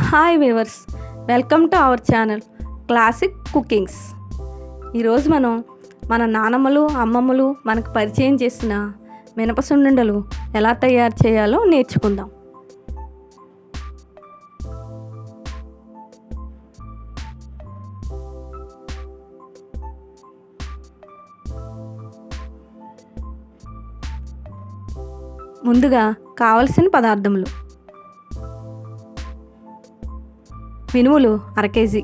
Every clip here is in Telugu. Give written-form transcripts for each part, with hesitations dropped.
Hi viewers, welcome to our channel classic cookings. ఈరోజు మనం మన నానమ్మలు అమ్మమ్మలు మనకు పరిచయం చేసిన మినప సున్నుండలు ఎలా తయారు చేయాలో నేర్చుకుందాం. ముందుగా కావలసిన పదార్థములు: మినుములు 1/2 కేజీ,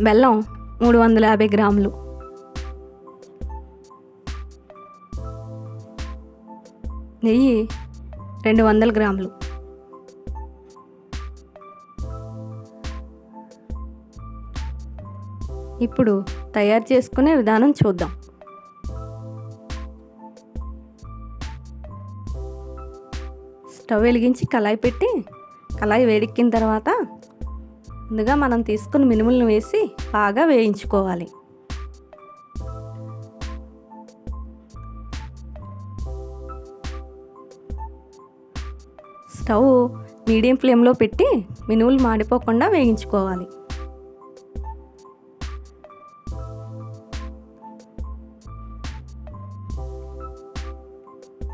బెల్లం 350 గ్రాములు, నెయ్యి 200 గ్రాములు. ఇప్పుడు తయారు చేసుకునే విధానం చూద్దాం. స్టవ్ వెలిగించి కళాయి పెట్టి, కళాయి వేడెక్కిన తర్వాత ముందుగా మనం తీసుకున్న మినుములను వేసి బాగా వేయించుకోవాలి. స్టవ్ మీడియం ఫ్లేమ్లో పెట్టి మినుములు మాడిపోకుండా వేయించుకోవాలి.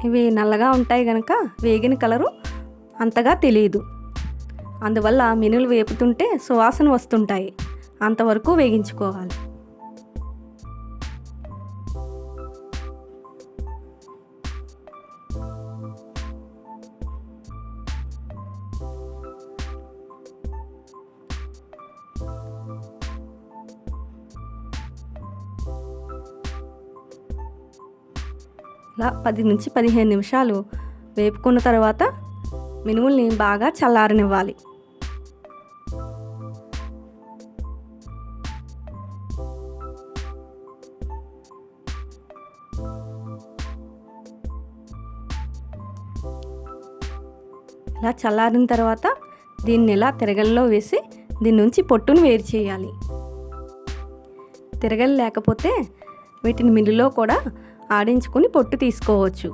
ఇవి నల్లగా ఉంటాయి కనుక వేగిన కలరు అంతగా తెలియదు. అందువల్ల మినుములు వేపుతుంటే సువాసన వస్తుంటాయి. అంతవరకు వేగించుకోవాలి. ఇలా 10 నుంచి 15 నిమిషాలు వేపుకున్న తర్వాత మినుముల్ని బాగా చల్లారనివ్వాలి. ఇలా చల్లారిన తర్వాత దీన్ని ఇలా తిరగల్లో వేసి దీని నుంచి పొట్టును వేరు చేయాలి. తిరగలు లేకపోతే వీటిని మిల్లులో కూడా ఆడించుకొని పొట్టు తీసుకోవచ్చు.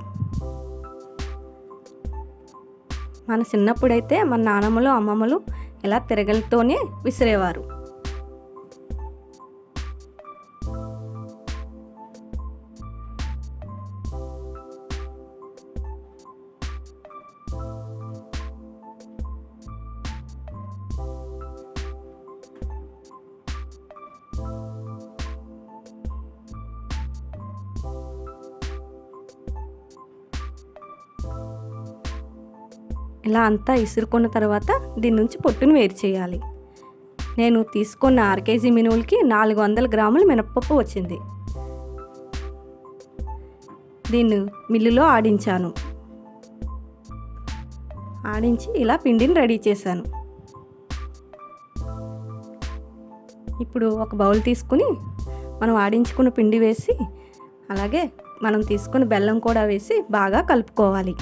మన చిన్నప్పుడైతే మన నానమ్మలు అమ్మమ్మలు ఇలా తిరగలతోనే విసిరేవారు. ఇలా అంతా ఇసురుకున్న తర్వాత దీని నుంచి పొట్టును వేరు చేయాలి. నేను తీసుకున్న 1/2 కేజీ మినుములకి 400 గ్రాములు మినపప్పు వచ్చింది. దీన్ని మిల్లులో ఆడించాను. ఆడించి ఇలా పిండిని రెడీ చేశాను. ఇప్పుడు ఒక బౌల్ తీసుకుని మనం ఆడించుకున్న పిండి వేసి, అలాగే మనం తీసుకున్న బెల్లం కూడా వేసి బాగా కలుపుకోవాలి.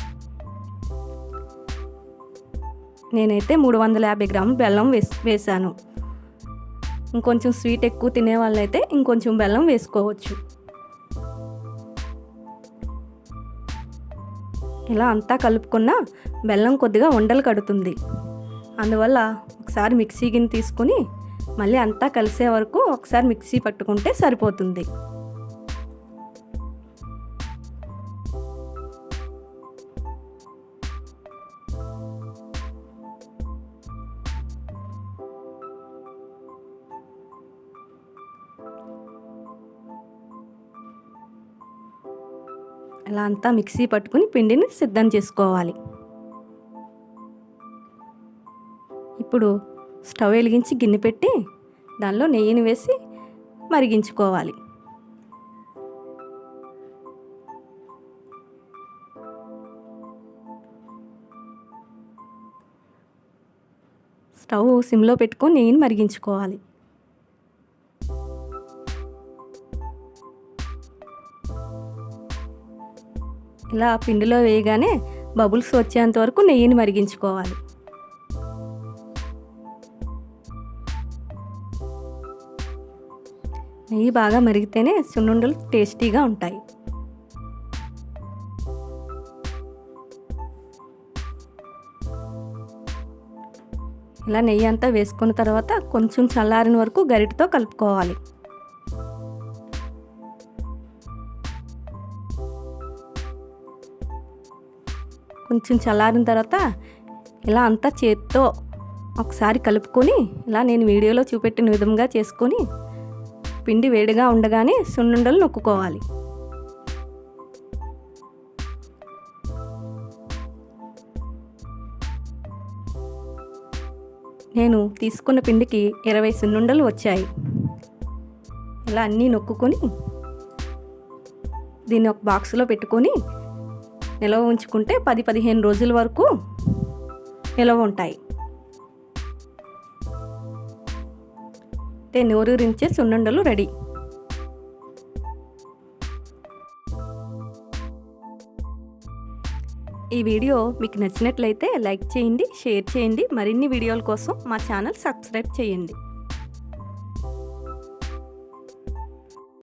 నేనైతే 350 గ్రాములు బెల్లం వేసాను. ఇంకొంచెం స్వీట్ ఎక్కువ తినే వాళ్ళైతే ఇంకొంచెం బెల్లం వేసుకోవచ్చు. ఇలా అంతా కలుపుకున్న బెల్లం కొద్దిగా ఉండలు కడుతుంది. అందువల్ల ఒకసారి మిక్సీ గిన్నె తీసుకుని మళ్ళీ అంతా కలిసే వరకు ఒకసారి మిక్సీ పట్టుకుంటే సరిపోతుంది. ఇలా అంతా మిక్సీ పట్టుకుని పిండిని సిద్ధం చేసుకోవాలి. ఇప్పుడు స్టవ్ వెలిగించి గిన్నె పెట్టి దానిలో నెయ్యిని వేసి మరిగించుకోవాలి. స్టవ్ సిమ్లో పెట్టుకొని నెయ్యిని మరిగించుకోవాలి. ఇలా పిండిలో వేయగానే బబుల్స్ వచ్చేంత వరకు నెయ్యిని మరిగించుకోవాలి. నెయ్యి బాగా మరిగితేనే సున్నుండలు టేస్టీగా ఉంటాయి. ఇలా నెయ్యి అంతా వేసుకున్న తర్వాత కొంచెం చల్లారిన వరకు గరిటతో కలుపుకోవాలి. కొంచెం చల్లారిన తర్వాత ఇలా అంతా చేత్తో ఒకసారి కలుపుకొని ఇలా నేను వీడియోలో చూపెట్టిన విధంగా చేసుకొని పిండి వేడిగా ఉండగానే సున్నుండలు నొక్కుకోవాలి. నేను తీసుకున్న పిండికి 20 సున్నుండలు వచ్చాయి. ఇలా అన్నీ నొక్కుకొని దీన్ని ఒక బాక్స్లో పెట్టుకొని నిల్వ ఉంచుకుంటే 10-15 రోజుల వరకు నిల్వ ఉంటాయి. నోరూరించే సున్నుండలు రెడీ. ఈ వీడియో మీకు నచ్చినట్లయితే లైక్ చేయండి, షేర్ చేయండి. మరిన్ని వీడియోల కోసం మా ఛానల్ సబ్స్క్రైబ్ చేయండి.